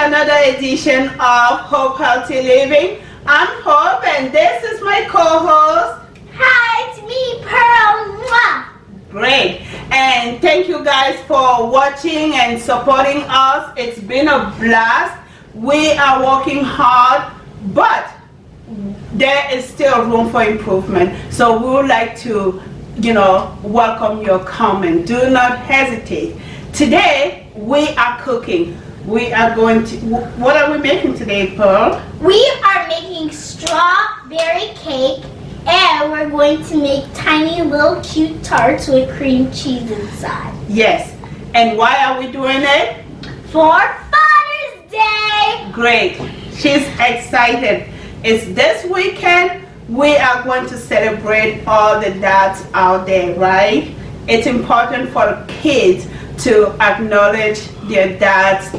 another edition of Hope Healthy Living. I'm Hope and this is my co-host. Hi, it's me, Pearl. Mwah. Great. And thank you guys for watching and supporting us. It's been a blast. We are working hard, but there is still room for improvement. So we would like to, welcome your comment. Do not hesitate. Today, we are cooking. We are going to, what are we making today, Pearl? We are making strawberry cake, and we're going to make tiny little cute tarts with cream cheese inside. Yes. And why are we doing it? For Father's Day. Great. She's excited. It's this weekend. We are going to celebrate all the dads out there, right? It's important for the kids to acknowledge their dad's,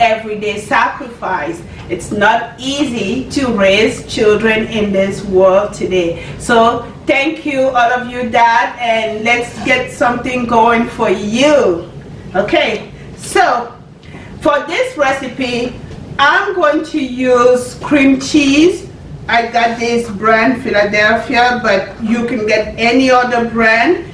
everyday sacrifice. It's not easy to raise children in this world today. So thank you, all of you, Dad, and let's get something going for you. Okay, so for this recipe, I'm going to use cream cheese. I got this brand, Philadelphia, but you can get any other brand.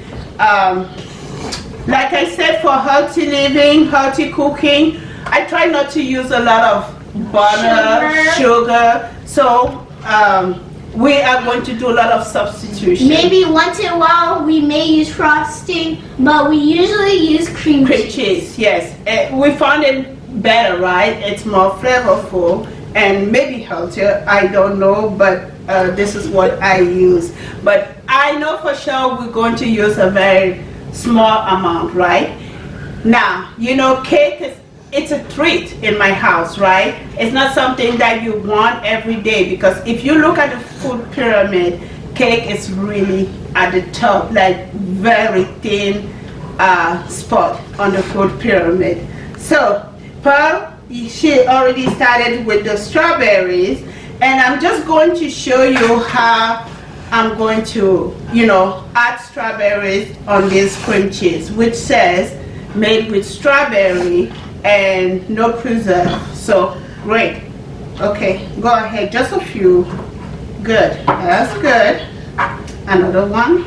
Like I said, for healthy living, healthy cooking, I try not to use a lot of butter, sugar. So we are going to do a lot of substitution. Maybe once in a while we may use frosting, but we usually use cream cheese. Yes. We found it better, right? It's more flavorful and maybe healthier. I don't know, but this is what I use. But I know for sure we're going to use a very small amount, right? Now, cake it's a treat in my house, right? It's not something that you want every day, because if you look at the food pyramid, cake is really at the top, like very thin spot on the food pyramid. So Pearl, she already started with the strawberries, and I'm just going to show you how I'm going to, add strawberries on this cream cheese, which says made with strawberry and no preserve. So great. Okay, go ahead, just a few. Good, that's good. Another one.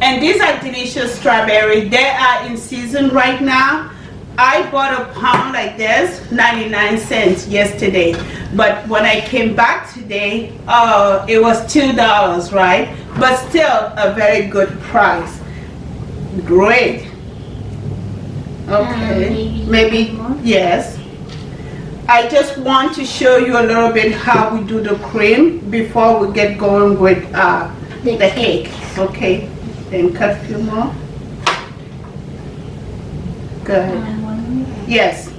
And these are delicious strawberries. They are in season right now. I bought a pound like this, 99 cents yesterday. But when I came back today, it was $2, right? But still a very good price. Great. Okay, maybe, yes. I just want to show you a little bit how we do the cream before we get going with the cake. Okay, then cut a few more. Good. Yes.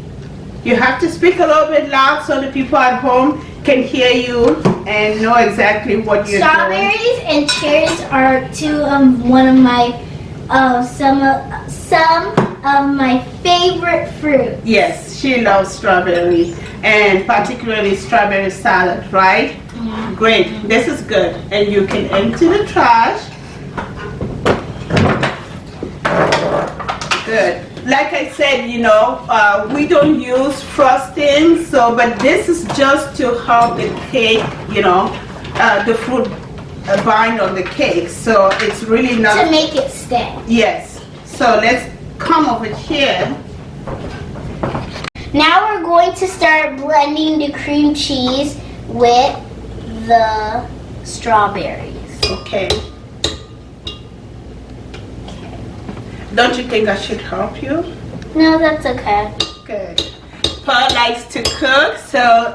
You have to speak a little bit loud so the people at home can hear you and know exactly what you're doing. Strawberries and cherries are one of my some of my favorite fruit. Yes, she loves strawberries, and particularly strawberry salad, right? Yeah. Great. This is good. And you can empty the trash. Good. Like I said, we don't use frosting, but this is just to help the cake, the fruit bind on the cake. So it's really not to make it stay. Yes. So let's come over here. Now we're going to start blending the cream cheese with the strawberries. Okay. Don't you think I should help you? No, that's okay. Good. Pearl likes to cook,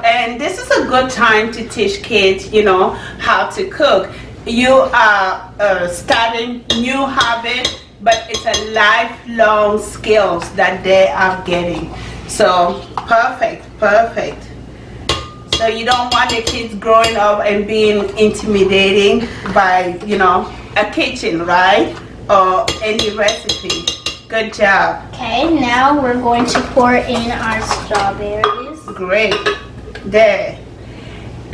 and this is a good time to teach kids, how to cook. You are starting new habit, but it's a lifelong skills that they are getting. So perfect. So you don't want the kids growing up and being intimidating by, a kitchen, right? Or any recipe. Good job. Okay, now we're going to pour in our strawberries. Great. There.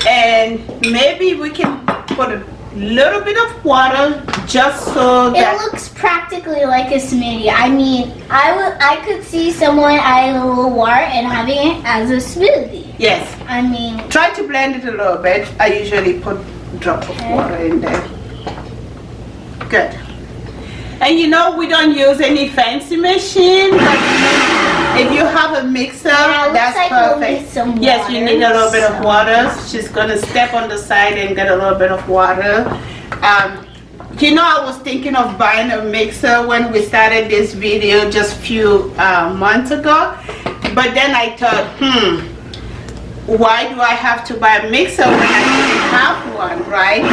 And maybe we can put little bit of water just so It that looks practically like a smoothie. I mean, I could see someone adding a little water and having it as a smoothie. yes. I mean, Try to blend it a little bit. I usually put a drop of water in there. Good. And you know, we don't use any fancy machine, but if you have a mixer, yeah, it looks that's like we'll need perfect. some Yes, water, you need a little bit of so- water. She's gonna step on the side and get a little bit of water. You know, I was thinking of buying a mixer when we started this video just a few months ago, but then I thought, why do I have to buy a mixer when I didn't have one, right?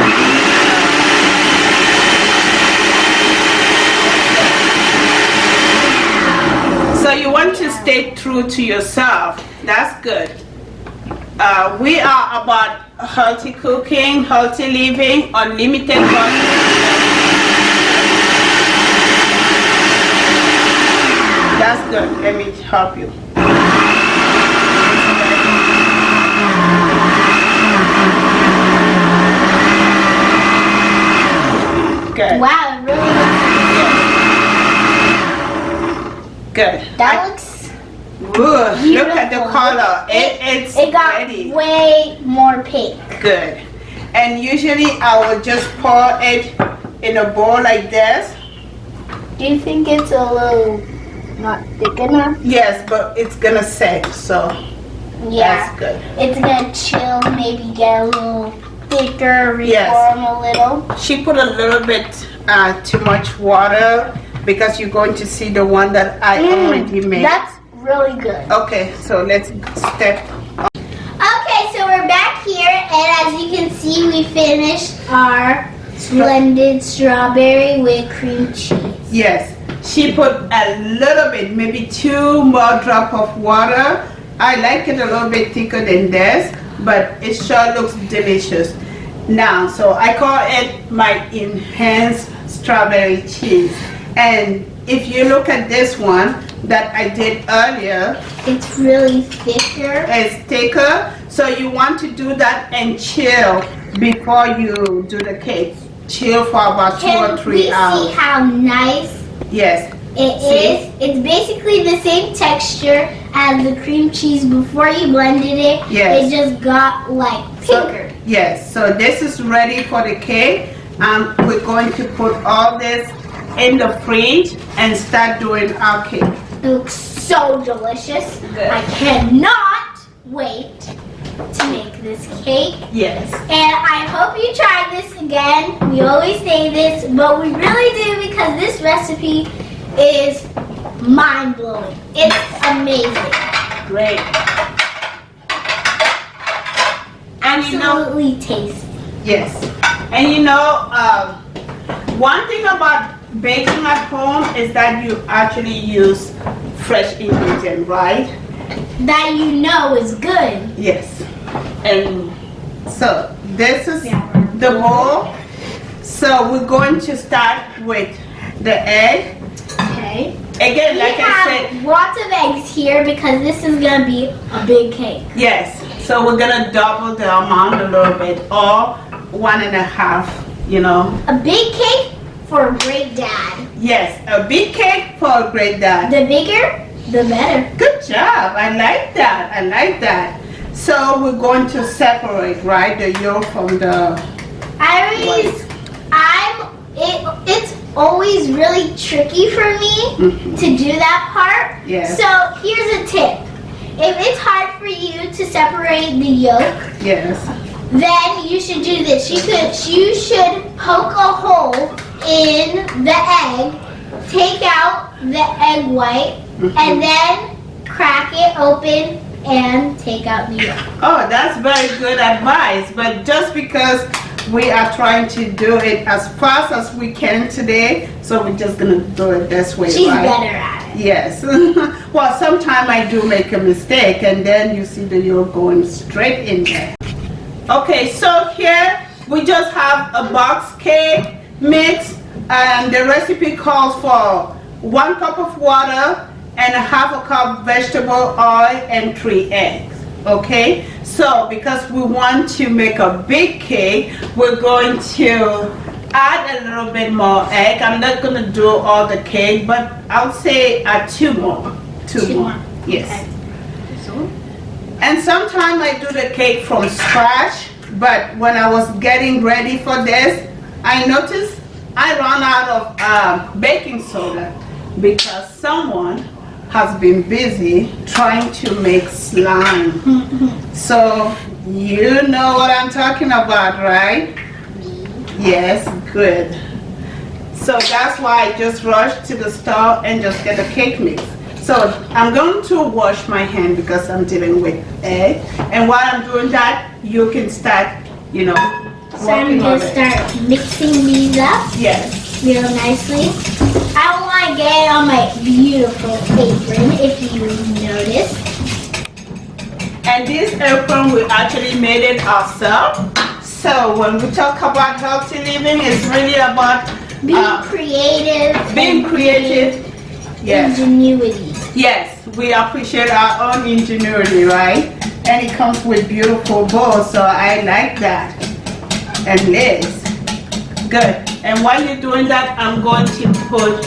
So you want to stay true to yourself. That's good. We are about healthy cooking, healthy living, unlimited budget. That's good. Let me help you. Good. wow, it really looks Good. That looks. Ooh, look at the Beautiful. color. It's It got ready. way more pink. Good. And usually I will just pour it in a bowl like this. Do you think it's a little not thick enough? Yes, but it's gonna set, so Yeah. that's good. It's gonna chill, maybe get a little thicker, Yes. reform a little. She put a little bit too much water because you're going to see the one that I already made. That's really good. Okay, so let's step. Okay, so we're back here, and as you can see, we finished our blended strawberry with cream cheese. Yes, she put a little bit, maybe 2 more drop of water. I like it a little bit thicker than this, but it sure looks delicious. Now, so I call it my enhanced strawberry cheese. And if you look at this one that I did earlier, It's really thicker. it's thicker. So you want to do that and chill before you do the cake. Chill for about 2 or Can 3 we hours. see how nice Yes. it See? is? It's basically the same texture as the cream cheese before you blended it. Yes. It just got like pinker. Yes, so this is ready for the cake. We're going to put all this in the fridge and start doing our cake. It looks so delicious. Good. I cannot wait to make this cake. Yes. And I hope you try this again. We always say this, but we really do because this recipe is mind-blowing. It's amazing. Great. And you know, Absolutely tasty. yes. And you know, one thing about baking at home is that you actually use fresh ingredients, right? That you know is good. Yes. And so this is the bowl. So we're going to start with the egg. Okay. Again, like we I have said, lots of eggs here because this is gonna be a big cake. yes. So we're gonna double the amount a little bit, or 1.5, you know. A big cake for a great dad. Yes, a big cake for a great dad. The bigger, the better. Good job. I like that. I like that. So we're going to separate, right, the yolk from the. It's always really tricky for me to do that part. Yes. So here's a tip. If it's hard for you to separate the yolk, Yes. then you should do this. You should poke a hole in the egg, take out the egg white, and then crack it open and take out the yolk. Oh, that's very good advice. But just because we are trying to do it as fast as we can today, so we're just gonna do it this way, She's right? better at it. Yes. Well, sometimes I do make a mistake, and then you see the yolk going straight in there. Okay, so here we just have a box cake mix, and the recipe calls for 1 cup of water and 1/2 cup vegetable oil and 3 eggs. Okay, So because we want to make a big cake, we're going to add a little bit more egg. I'm not going to do all the cake, but I'll say two more. Two more. Yes. Okay. And sometimes I do the cake from scratch, but when I was getting ready for this, I noticed I ran out of baking soda because someone has been busy trying to make slime. So you know what I'm talking about, right? Yes, good. So that's why I just rushed to the store and just get the cake mix. So I'm going to wash my hand because I'm dealing with egg. And while I'm doing that, you can start, you know, so I'm going to start mixing these up. Yes. Real nicely. I want to get it on my beautiful apron, if you notice. And this apron, we actually made it ourselves. So when we talk about healthy living, it's really about being creative. Being creative. Yes. Ingenuity. Yes, we appreciate our own ingenuity, right? And it comes with beautiful bowls, so I like that. And this. Good. And while you're doing that, I'm going to put...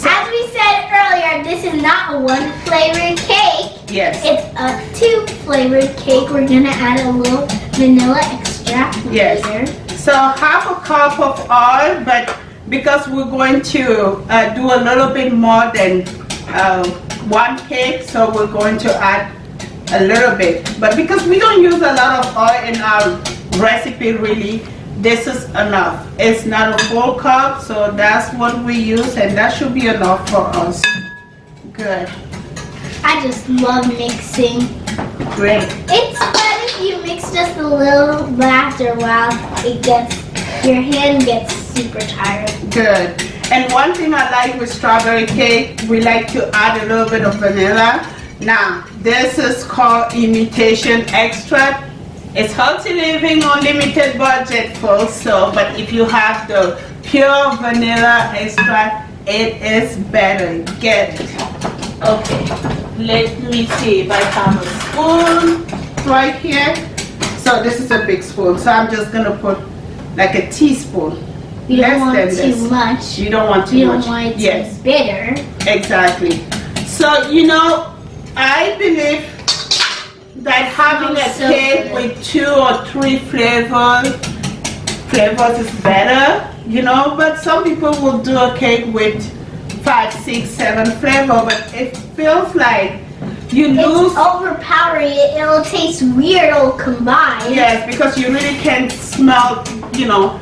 As we said earlier, this is not a one flavored cake. Yes. It's a two flavored cake. We're going to add a little vanilla extract yes. later. So half a cup of oil, but because we're going to do a little bit more than one cake, so we're going to add a little bit. But because we don't use a lot of oil in our recipe, really, this is enough. It's not a full cup, so that's what we use, and that should be enough for us. Good. I just love mixing. Great. It's fun if you mix just a little, but after a while, your hand gets super tired. Good. And one thing I like with strawberry cake, we like to add a little bit of vanilla. Now, this is called imitation extract. It's healthy living on limited budget, folks. So, but if you have the pure vanilla extract, it is better. Get it. Okay. Let me see if I have a spoon right here. So this is a big spoon. So I'm just gonna put like a teaspoon. You don't want too much. You don't want too much. You don't want it to be bitter. Exactly. So, you know, I believe that having a cake with 2 or 3 flavors is better, you know, but some people will do a cake with 5, 6, 7 flavors, but it feels like you lose. It's overpowering. It'll taste weird all combined. Yes, because you really can't smell, you know,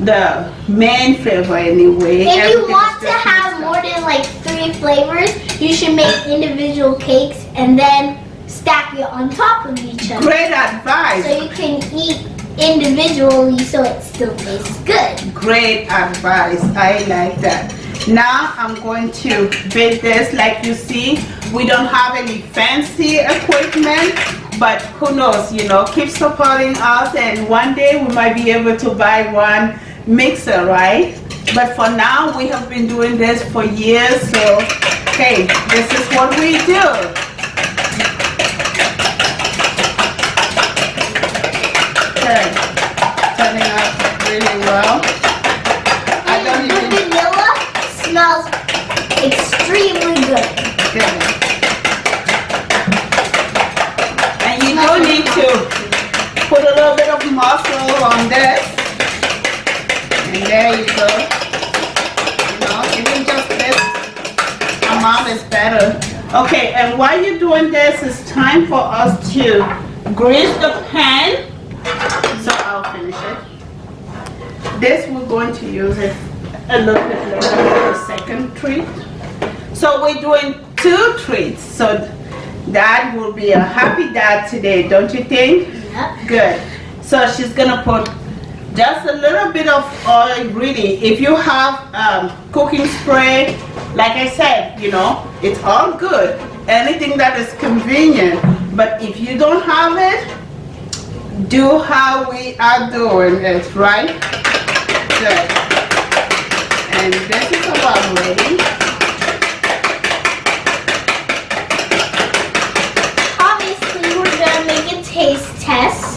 the main flavor anyway. If you want to have more than like 3 flavors, you should make individual cakes and then stack it on top of each other. Great advice. So you can eat individually so it still tastes good. Great advice. I like that. Now I'm going to bake this. Like you see, we don't have any fancy equipment, but who knows, you know, keep supporting us, and one day we might be able to buy one mixer, right? But for now, we have been doing this for years, so hey, this is what we do. Okay, turning out really well. I don't even... The vanilla smells extremely good. Good. And you do need to put a little bit of muscle on this. And there you go. You know, even just this amount is better. Okay, and while you're doing this, it's time for us to grease the pan. So I'll finish it. This we're going to use it a little bit later for the second treat. So we're doing 2 treats. So Dad will be a happy dad today, don't you think? Yep. Good. So she's gonna put just a little bit of oil, really. If you have cooking spray, like I said, you know, it's all good. Anything that is convenient. But if you don't have it, do how we are doing it, right? Good. And this is about ready.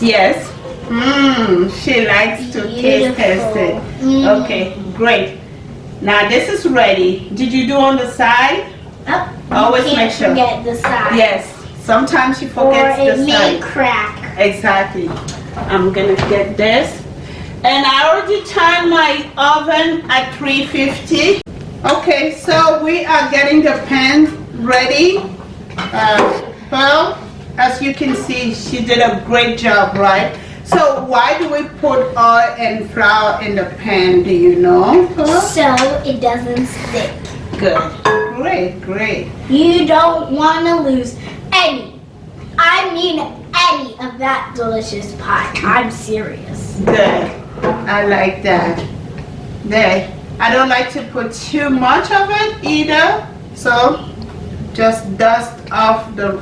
Yes. She likes to taste test it. Okay, great. Now this is ready. Did you do on the side? Always make sure. Forget the side. Yes. Sometimes she forgets the side. Or it may crack. Exactly. I'm gonna get this. And I already turned my oven at 350. Okay, so we are getting the pan ready. Well, as you can see, she did a great job, right? So why do we put oil and flour in the pan? Do you know? So it doesn't stick. Good. Great, great. You don't want to lose any of that delicious pie. I'm serious. Good. I like that. There. I don't like to put too much of it either. So just dust off the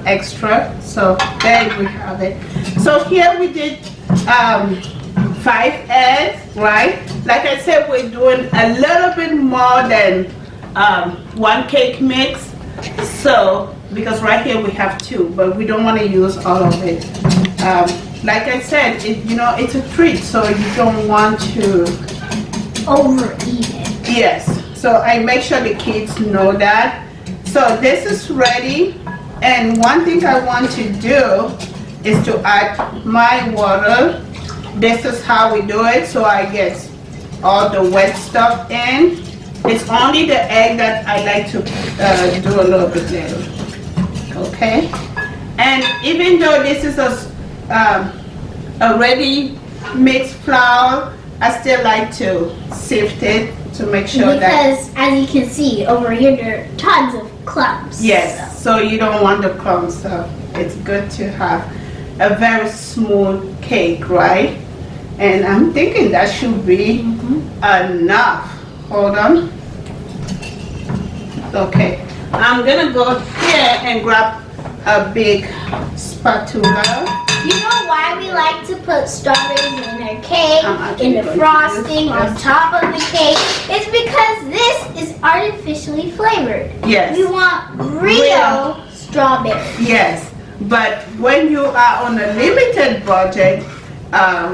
extra. So there we have it. So here we did 5 eggs, right? Like I said, we're doing a little bit more than 1 cake mix. So because right here we have 2, but we don't want to use all of it. Like I said, it's a treat, so you don't want to overeat it. Yes, so I make sure the kids know that. So this is ready, and one thing I want to do is to add my water. This is how we do it, so I get all the wet stuff in. It's only the egg that I like to do a little bit later. Okay, and even though this is a ready mixed flour, I still like to sift it to make sure because as you can see over here, there are tons of clumps. Yes, so you don't want the crumbs. So it's good to have a very smooth cake, right? And I'm thinking that should be enough. Hold on. Okay, I'm gonna go here and grab a big spatula. You know why we like to put strawberries in our cake, in the frosting, on top of the cake? It's because this is artificially flavored. Yes. We want real strawberries. Yes, but when you are on a limited budget,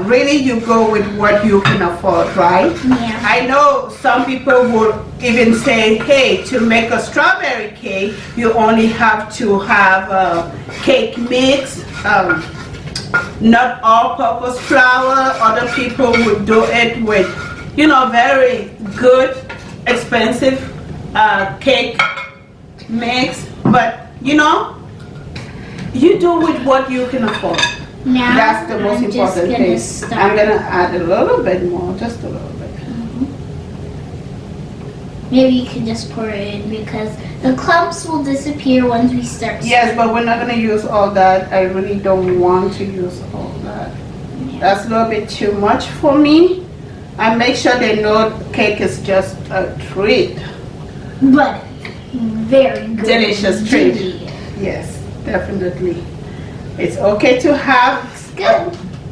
really you go with what you can afford, right? Yeah. I know some people will even say, hey, to make a strawberry cake, you only have to have a cake mix, not all-purpose flour. Other people would do it with, very good, expensive cake mix. But, you do with what you can afford. Now, that's the most important thing. I'm going to add a little bit more, just a little bit. Maybe you can just pour it in because the clumps will disappear once we start. Yes, but we're not going to use all that. I really don't want to use all that. Yeah. That's a little bit too much for me. I make sure they know cake is just a treat. But very good. Delicious treat. Yes, definitely. It's okay to have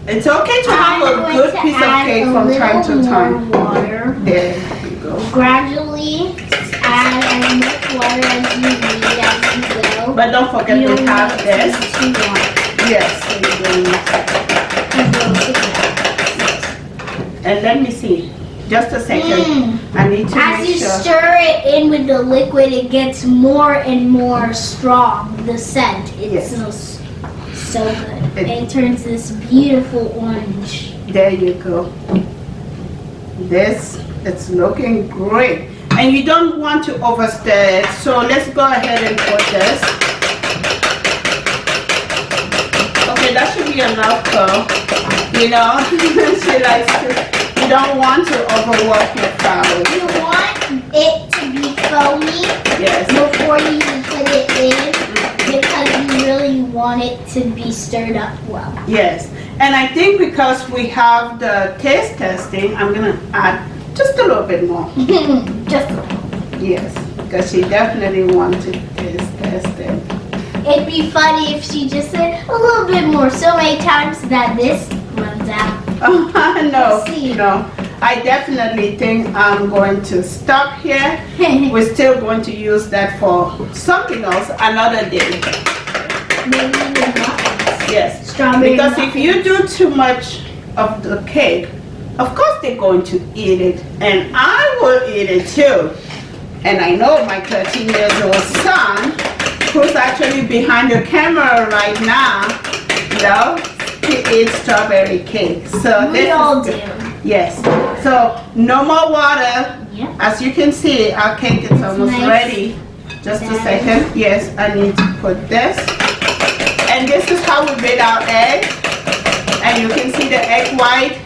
It's okay to have a good piece of cake from time to time. Water. There you go. Gradually add as much water as you need as you go. But don't forget we have this. Yes. And let me see. Just a second. I need to as make you sure. stir it in with the liquid, it gets more and more strong. The scent. It smells so good. It turns this beautiful orange. There you go. It's looking great. And you don't want to overstir it, so let's go ahead and put this. Okay, that should be enough though. She likes to, you don't want to overwork your flour. You want it to be foamy before you put it in. Because you really want it to be stirred up well. Yes, and I think because we have the taste testing, I'm going to add just a little bit more. Just a little. Yes, because she definitely wants to taste test it. It'd be funny if she just said a little bit more so many times that this runs out. No. I definitely think I'm going to stop here. We're still going to use that for something else another day. Maybe even muffins. Yes. Strawberry Because if muffins. you do too much of the cake, of course they're going to eat it, and I will eat it too. And I know my 13 years old son, who's actually behind the camera right now, he eats strawberry cake. So We this all is do. good. Yes. So no more water. Yeah. As you can see, our cake is almost nice. ready. Just a That second. Yes, I need to put this. And this is how we made our egg. And you can see the egg white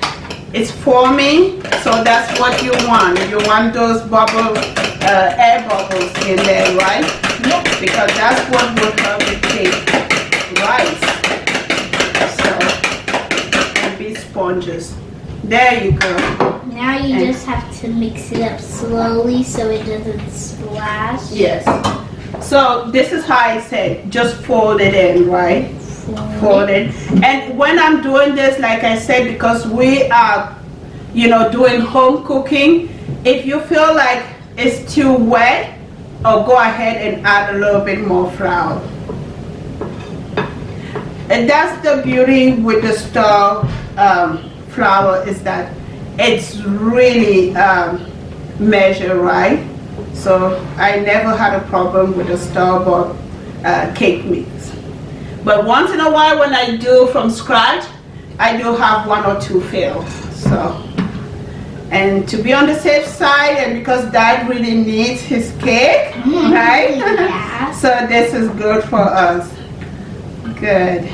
is forming. So that's what you want. You want those bubbles, air bubbles in there, right? Yep. Because that's what will help the cake rise. So, and be sponges. There you go. Now you And- just have to mix it up slowly so it doesn't splash. Yes. So this is how I said, just fold it in, right? Fold it. And when I'm doing this, like I said, because we are, doing home cooking, if you feel like it's too wet, go ahead and add a little bit more flour. And that's the beauty with the store flour, is that it's really measured, right? So I never had a problem with the store-bought cake mix. But once in a while when I do from scratch, I do have 1 or 2 fail. So, and to be on the safe side, and because Dad really needs his cake, right? Yeah. So this is good for us. Good.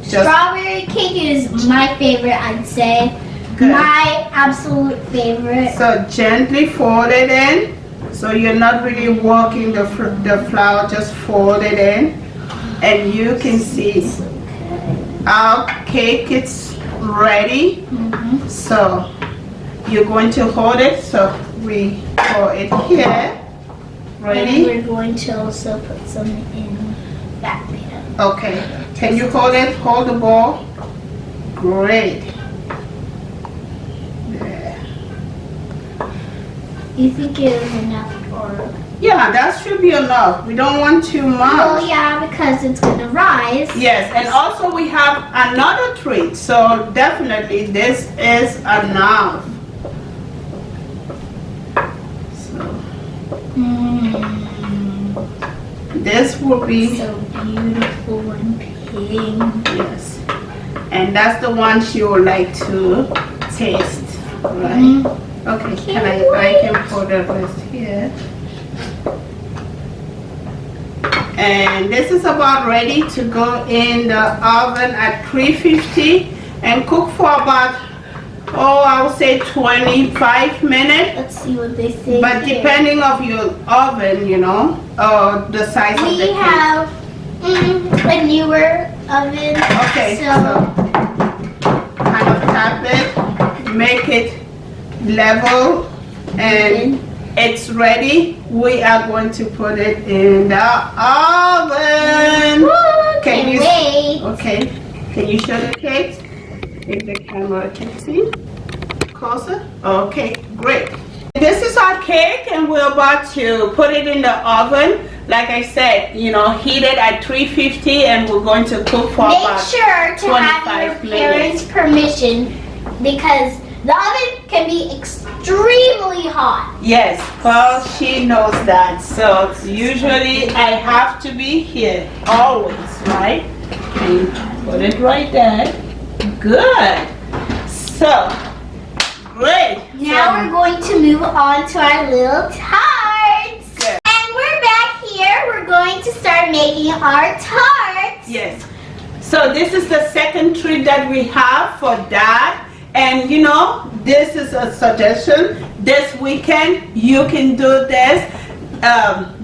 Strawberry cake is my favorite, I'd say. Good. My absolute favorite. So gently fold it in. So you're not really working the flour, just fold it in. And you can see our cake is ready. So you're going to hold it. So we pour it here. And Ready? we're going to also put some in that pan. Okay. Can you hold it? Hold the ball. Great. There. You think it is enough or? Yeah, that should be enough. We don't want too much. Oh yeah, because it's gonna rise. Yes, and also we have another treat. So definitely this is enough. So this will be, So beautiful and pink. yes. And that's the one she would like to taste, right? Okay, Can't I can pour the rest here. And this is about ready to go in the oven at 350 and cook for about, I would say 25 minutes. Let's see what they say. But here. depending of your oven, the size of the We cake. have a newer oven. Okay, So kind of tap it, make it level, and it's ready. We are going to put it in the oven. Can you wait. Okay, can you show the cake? If the camera can see. Closer. Okay, great. This is our cake, and we're about to put it in the oven. Like I said, heat it at 350, and we're going to cook for Make about sure to have 25 your parents' permission, because the oven can be extremely hot. Yes, well, she knows that. So usually I have to be here always, right? And put it right there. Good. So, great. Now we're going to move on to our little tarts. Good. And we're back here. We're going to start making our tarts. Yes. So this is the second treat that we have for Dad. And this is a suggestion. This weekend you can do this.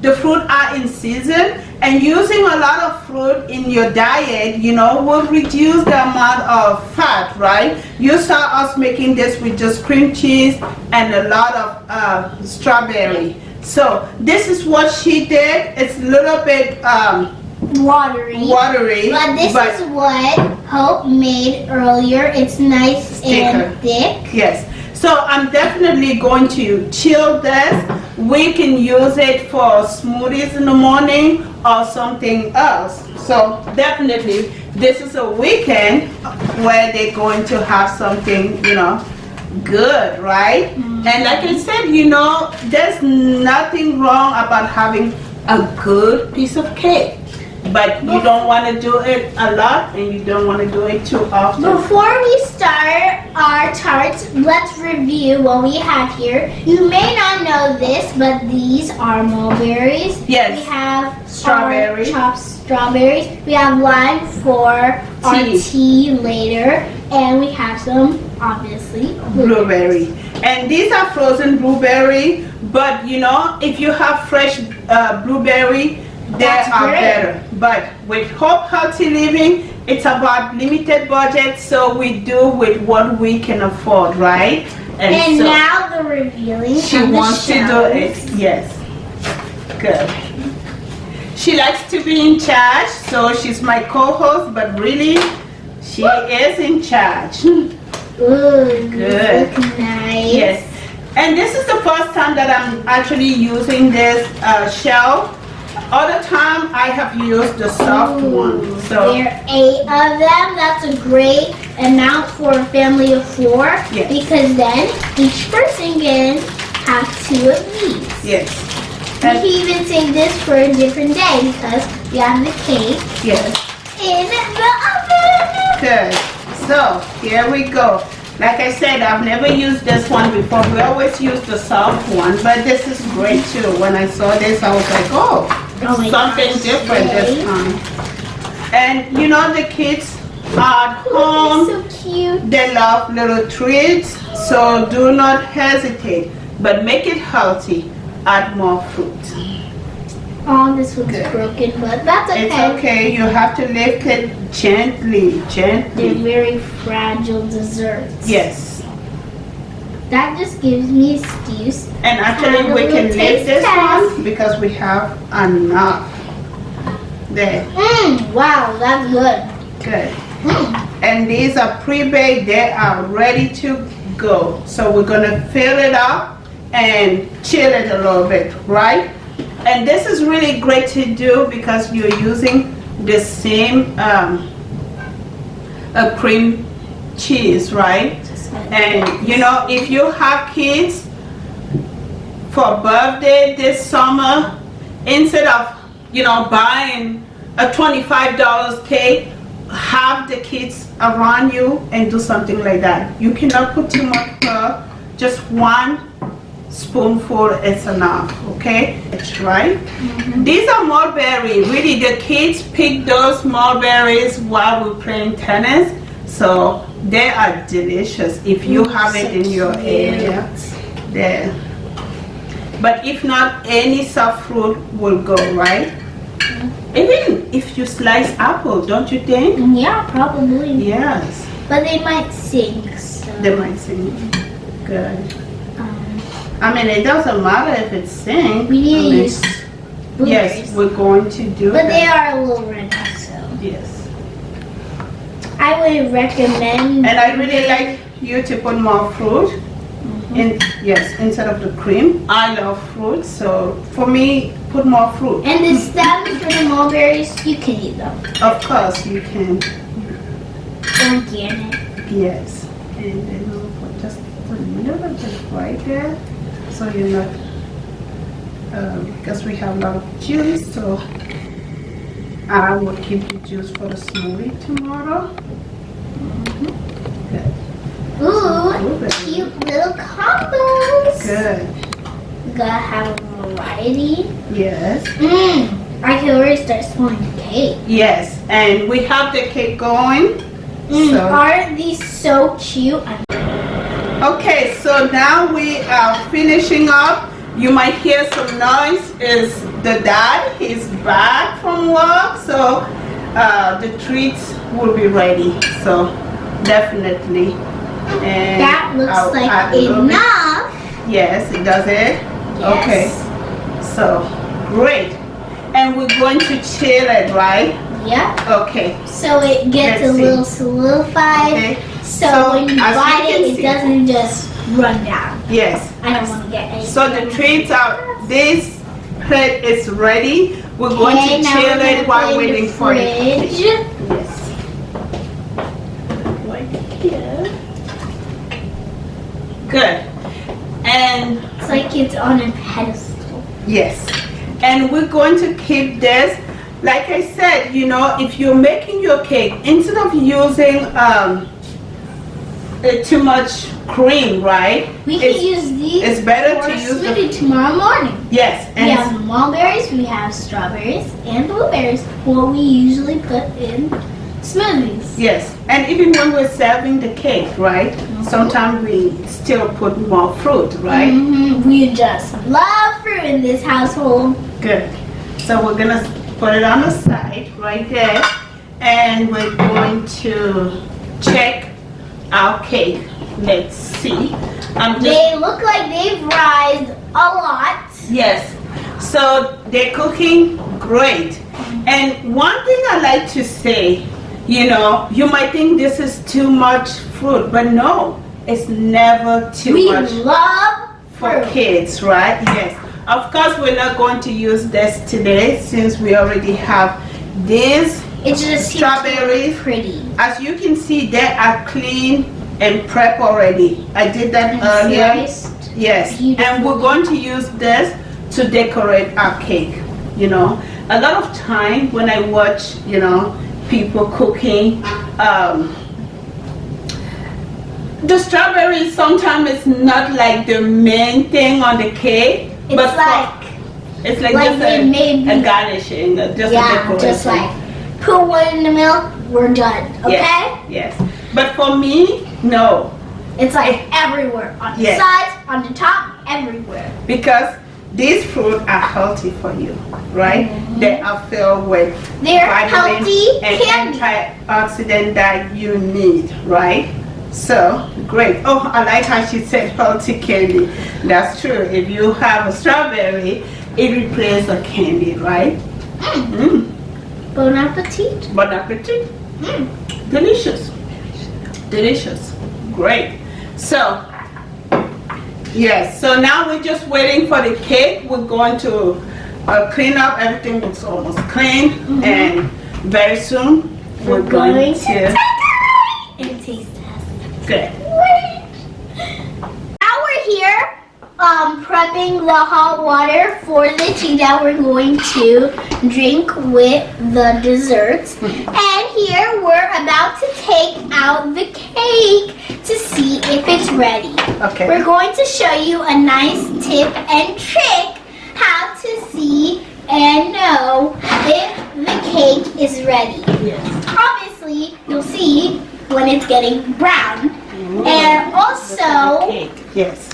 The fruit are in season, and using a lot of fruit in your diet, will reduce the amount of fat, right? You saw us making this with just cream cheese and a lot of strawberry. So this is what she did. It's a little bit Watery. But this is what Hope made earlier. It's nice and thick. Yes. So I'm definitely going to chill this we can use it for smoothies in the morning or something else. So definitely this is a weekend where they're going to have something, you know, good, right? And like I said, you know, there's nothing wrong about having a good piece of cake, but you don't want to do it a lot and you don't want to do it too often. Before we start our tarts, let's review what we have here. You may not know this, but these are mulberries. Yes. We have Strawberry. chopped strawberries. We have lime for our tea later, and we have some, obviously, blueberry. And these are frozen blueberry, but you know, if you have fresh blueberry, they are better. But with Hope Healthy Living, it's about limited budget, so we do with what we can afford, right? And so now the revealing. she wants to do it. Yes. Good. She likes to be in charge, so she's my co-host, but really, she is in charge. Ooh, good. Nice. Yes. And this is the first time that I'm actually using this shell. Other time I have used the soft one. So there are 8 of them. That's a great amount for a family of 4. Yes. Because then each person can have 2 of these. yes. We can even save this for a different day because we have the cake Yes. in the oven. Good. So here we go. Like I said, I've never used this one before. We always use the soft one, but this is great too. When I saw this, I was like, oh, something different this time. And you know, the kids are at home. So cute. They love little treats, so do not hesitate. But make it healthy. Add more fruit. Oh, this one's broken, but that's okay. It's okay. You have to lift it gently, They're gently. very fragile desserts. Yes. That just gives me excuse. And actually, we can lift this one because we have enough. There. Wow, that's good. Good. And these are pre-baked. They are ready to go. So we're gonna fill it up and chill it a little bit, right? And this is really great to do because you're using the same cream cheese, right? And you know, if you have kids for birthday this summer, instead of, you know, buying a $25 cake, have the kids around you and do something like that. You cannot put too much butter, just 1 spoonful is enough, okay? That's right. These are mulberry. Really, the kids pick those mulberries while we're playing tennis, so they are delicious if you have it in your area. There. But if not, any soft fruit will go, right? Even if you slice apple, don't you think? Yeah, probably. Yes. But they might sink. So. They might sing. Good. I mean, it doesn't matter if it's sink. We need to use blueberries. Yes, we're going to do but that. they are a little red, so. Yes. I would recommend. And I really like you to put more fruit in, yes, instead of the cream. I love fruit, so for me, put more fruit. And the stems for the mulberries, you can eat them. Of course, you can. Organic. Yes. And then we'll put just a little bit right there, so you're not, because we have a lot of juice, so I will keep the juice for the smoothie tomorrow. Good. Ooh, cute little combos. Good. We gotta have a variety. Yes. I can already start smelling the cake. Yes, and we have the cake going. So. Aren't these so cute? Okay, so now we are finishing up. You might hear some noise. Is the dad? He's back from work, so the treats will be ready. So definitely. And that looks I'll like enough. Yes, it does it. Yes. Okay. So great. And we're going to chill it, right? Yep. Okay. So it gets Let's a see. little solidified. Okay. So when you as bite you can it, see- it doesn't just run down. Yes. I don't want to get any. So the treats are, this plate is ready. We're going to now chill we're gonna it while put it in waiting the for it. fridge. Yes. Right here. Good. And It's like it's on a pedestal. yes. And we're going to keep this. Like I said, you know, if you're making your cake, instead of using too much cream, right? We can use these it's better for to a use the, smoothie tomorrow morning. yes, We have mulberries, we have strawberries, and blueberries. What we usually put in smoothies. yes, and even when we're serving the cake, right? Sometimes we still put more fruit, right? We just love fruit in this household. Good. So we're gonna put it on the side right there, and we're going to check our cake. Let's see. They look like they've rised a lot. Yes. So they're cooking great. And one thing I like to say, you know, you might think this is too much fruit, but no, it's never too much We love for fruit. kids, right? Yes. Of course, we're not going to use this today since we already have these It's just strawberries. pretty. As you can see, they are clean and prep already. I did that earlier. Sliced. Yes. Beautiful. And we're going to use this to decorate our cake. You know, a lot of time when I watch, you know, people cooking, the strawberries sometimes it's not like the main thing on the cake, It's but it's like just they made a garnishing, just a yeah, decoration. just like put one in the milk, we're done. Okay? Yes. But for me, no, It's like everywhere. On the Yes. sides, on the top, everywhere. because these fruit are healthy for you, right? They are filled with They're vitamins healthy and candy. antioxidant that you need, right? So great. Oh, I like how she said healthy candy. That's true. If you have a strawberry, it replaces a candy, right? Bon appetit. Bon appetit. Delicious. Delicious. Great. So, yes. So now we're just waiting for the cake. We're going to clean up. Everything looks almost clean. And very soon we're going to and taste test. good. Now we're here prepping the hot water for the tea that we're going to drink with the desserts. And here we're about to take out the cake to see if it's ready. Okay. We're going to show you a nice tip and trick how to see and know if the cake is ready. Yes. Obviously, you'll see when it's getting brown. And also, Cake. Yes.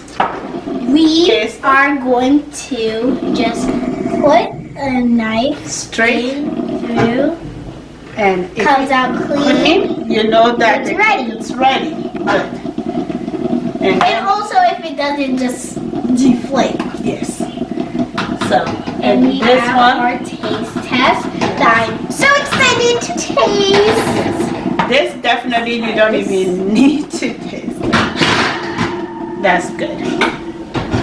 we Taste it. are going to just put a knife Straight. through. And if Comes out clean. you know that It's the ready. cake is ready. Good. And And also, if it doesn't just deflate. yes. So, And we this have one, our taste test that I'm so excited to taste. this definitely you don't even need to taste. That's good.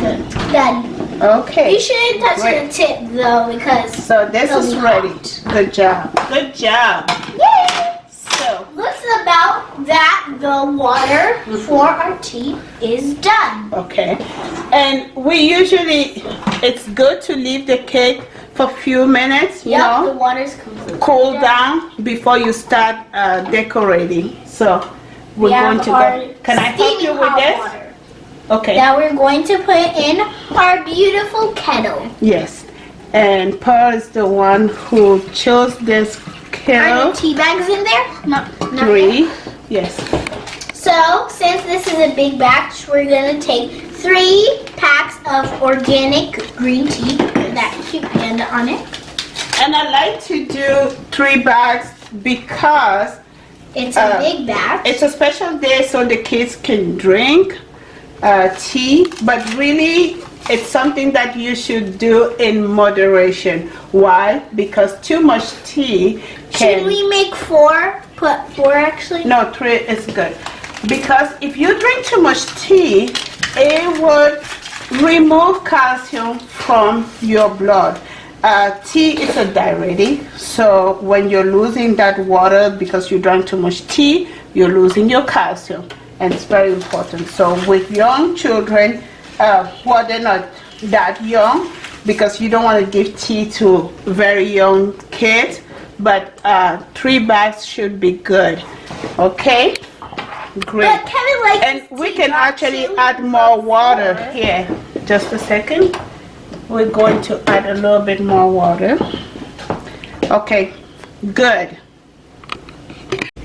Good. Then Okay. you shouldn't touch Great. the tip though because So this it'll is be ready. hot. Good job. Good job. Yay! So, Looks about that the water for our tea is done. okay. And we usually, it's good to leave the cake for a few minutes, you Yep, know. the water's completely Cool done. down before you start decorating. So we're We have going to our go. Can I help steaming you with hot this? water Okay. that we're going to put in our beautiful kettle. Yes. And Pearl is the one who chose this Are kettle. the tea bags in there? No, not 3. Yes. So, since this is a big batch, we're gonna take 3 packs of organic green tea with that cute panda on it. And I like to do 3 bags because It's a big batch. it's a special day so the kids can drink tea, but really it's something that you should do in moderation. Why? Because too much tea Should can... we make 4? Put 4 actually? No, 3 is good. Because if you drink too much tea, it would remove calcium from your blood. Tea is a diuretic, so when you're losing that water because you drank too much tea, you're losing your calcium, and it's very important. So with young children, well, they're not that young, because you don't want to give tea to very young kids, but 3 bags should be good. Okay, great. But Kevin likes And we can actually add more water here. Just a second. We're going to add a little bit more water. Okay, good.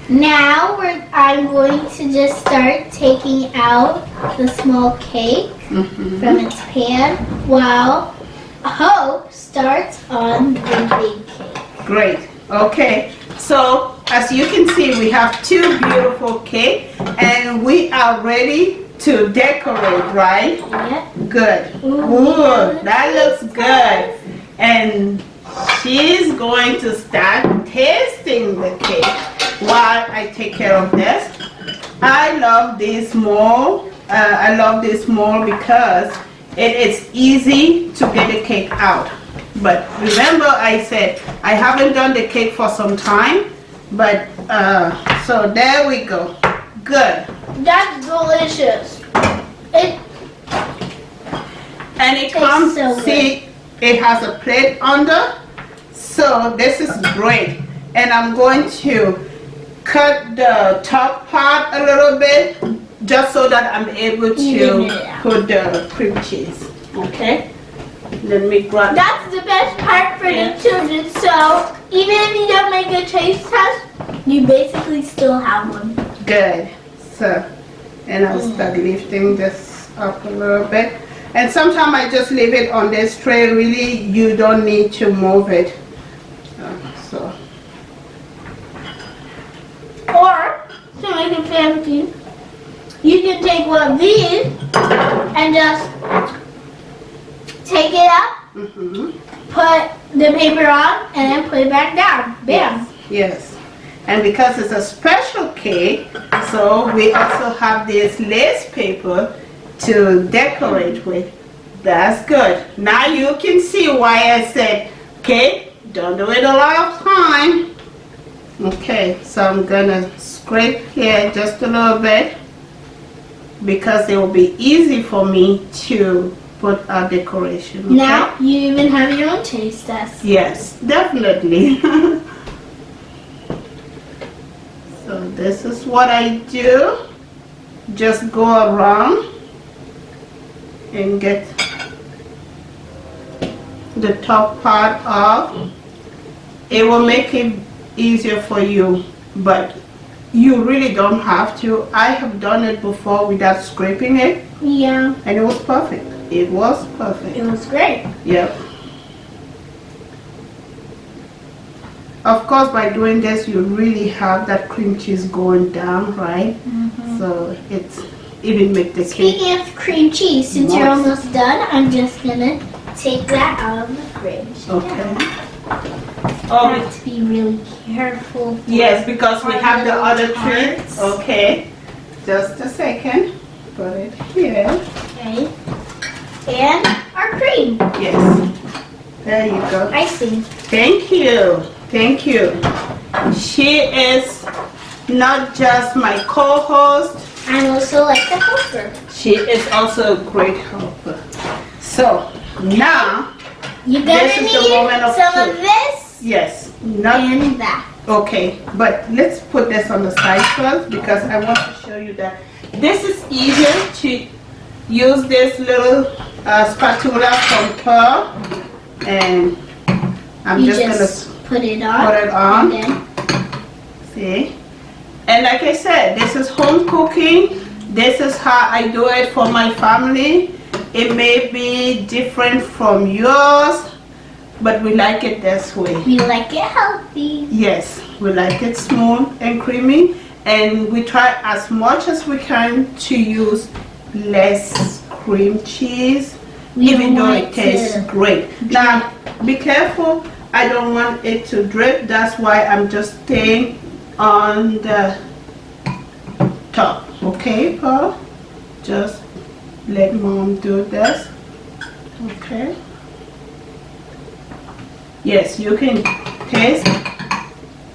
Now I'm going to just start taking out the small cake from its pan while Hope starts on the big cake. Great. Okay. So as you can see, we have 2 beautiful cakes, and we are ready to decorate, right? Yeah. Good. Ooh, that looks good. And she's going to start tasting the cake while I take care of this. I love this mold. I love this mold because it is easy to get the cake out. But remember, I said I haven't done the cake for some time. But so there we go. Good. That's delicious. And it comes, so see, it has a plate under, so this is great. And I'm going to cut the top part a little bit, just so that I'm able to put the cream cheese. Okay, let me grab. That's the best part for the children. So even if you don't make a taste test, you basically still have one. Good. So, and I'll start lifting this up a little bit. And sometimes I just leave it on this tray. Really, you don't need to move it. So. Or, to make it fancy, you can take one of these and just take it up, put the paper on, and then put it back down. Bam! Yes. And because it's a special cake, so we also have this lace paper to decorate with. That's good. Now you can see why I said, okay, don't do it a lot of time. Okay, so I'm gonna scrape here just a little bit because it will be easy for me to put our decoration. Okay? Now you even have your own taste test. Yes, definitely. So this is what I do. Just go around and get the top part off. It will make it easier for you, but you really don't have to. I have done it before without scraping it. Yeah. And it was perfect. It was perfect. It was great. Yep. Of course, by doing this, you really have that cream cheese going down, right? So it's even make the cake. Speaking of cream cheese, since you're almost done, I'm just gonna take that out of the fridge. Okay. I have to be really careful. Yes, because we have the other parts. treats. Okay. Just a second. Put it here. Okay. And our cream. Yes. There you go. Icing. Thank you. Thank you. She is not just my co-host. I'm also like the helper. She is also a great helper. So now You're gonna this is the need moment of some truth. of this Yes. Not and that. okay, but let's put this on the side first because I want to show you that this is easier to use this little spatula from Pearl, and I'm You just just gonna put it on. put it on. And then See? And like I said, this is home cooking. This is how I do it for my family. It may be different from yours, but we like it this way. we like it healthy. Yes, we like it smooth and creamy, and we try as much as we can to use less cream cheese, We even don't though want it tastes to great. Now, be careful. I don't want it to drip. That's why I'm just staying on the top. Okay, Paul? Just let mom do this. Okay. Yes, you can taste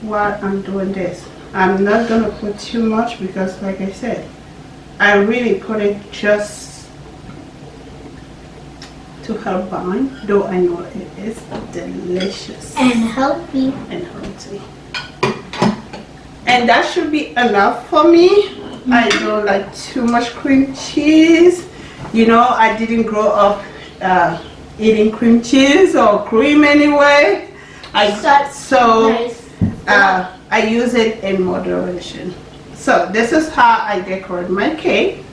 while I'm doing this. I'm not gonna put too much because, like I said, I really put it just to help bind, though I know it is delicious and healthy. and healthy. And that should be enough for me. I don't like too much cream cheese. You know, I didn't grow up eating cream cheese or cream anyway. I use it in moderation. So this is how I decorate my cake.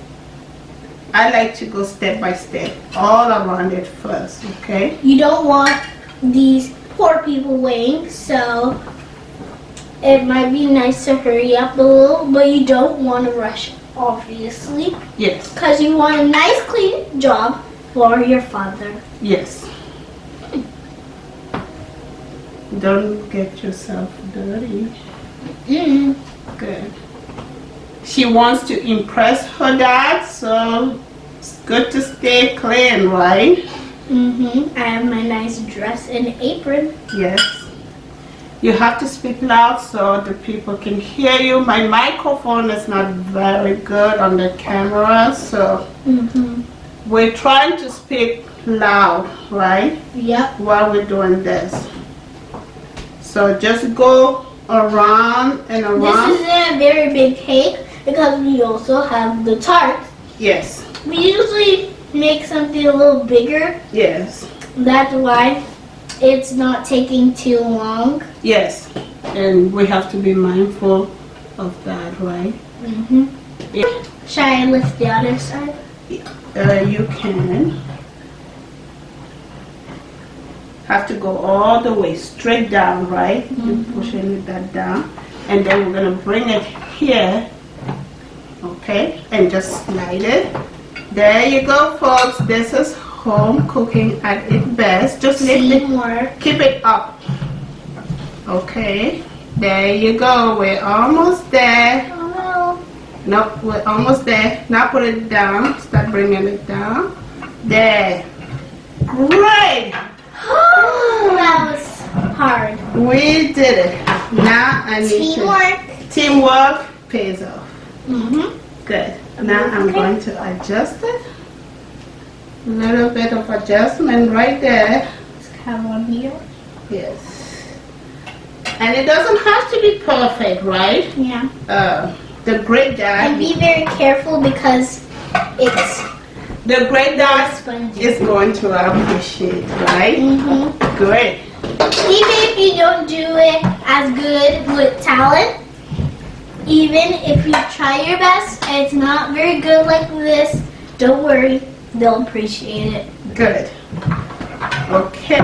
I like to go step by step all around it first, okay? You don't want these poor people waiting, so it might be nice to hurry up a little, but you don't want to rush, obviously. Yes. Because you want a nice, clean job for your father. Yes. Don't get yourself dirty. Good. She wants to impress her dad, so it's good to stay clean, right? I have my nice dress and apron. Yes. You have to speak loud so the people can hear you. My microphone is not very good on the camera, so we're trying to speak loud, right? Yep. While we're doing this. So just go around and around. This isn't a very big cake because we also have the tarts. Yes. We usually make something a little bigger. Yes. That's why it's not taking too long. Yes. And we have to be mindful of that, right? Yeah. Should I lift the other side? You can. Have to go all the way straight down, right? You're pushing that down. And then we're going to bring it here. Okay? And just slide it. There you go, folks. This is home cooking at its best. Just lift it. Keep it up. Okay. There you go. We're almost there. Oh No, we're almost there. Now put it down. Start bringing it down. There. Great. That was hard. We did it. Now I need teamwork pays off. Good. Now I'm going to adjust it. A little bit of adjustment right there. Just have one here. Yes. And it doesn't have to be perfect, right? Yeah. The great dad. And be very careful because it's The great dad spongy. is going to appreciate, right? Great. Even if you don't do it as good with talent, even if you try your best and it's not very good like this, don't worry, they'll appreciate it. Good. Okay.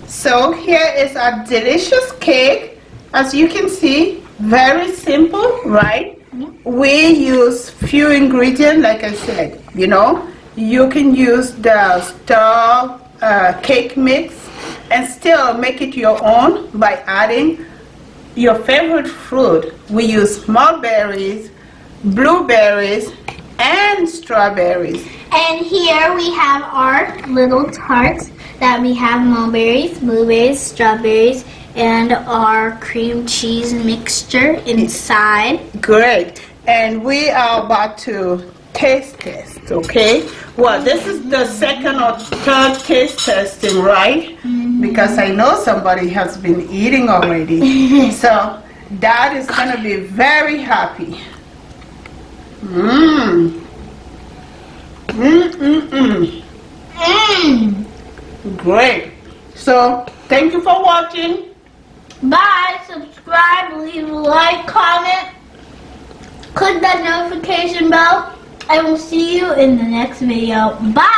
So here is our delicious cake. As you can see, very simple, right? We use few ingredients, like I said, you know. You can use the star cake mix and still make it your own by adding your favorite fruit. We use mulberries, blueberries, and strawberries. And here we have our little tarts that we have mulberries, blueberries, strawberries, and our cream cheese mixture inside. Great. And we are about to taste test, okay? Well, this is the second or third taste testing, right? Because I know somebody has been eating already. So Dad is going to be very happy. Great. So thank you for watching. Bye, subscribe, leave a like, comment, click that notification bell, and we'll see you in the next video. Bye!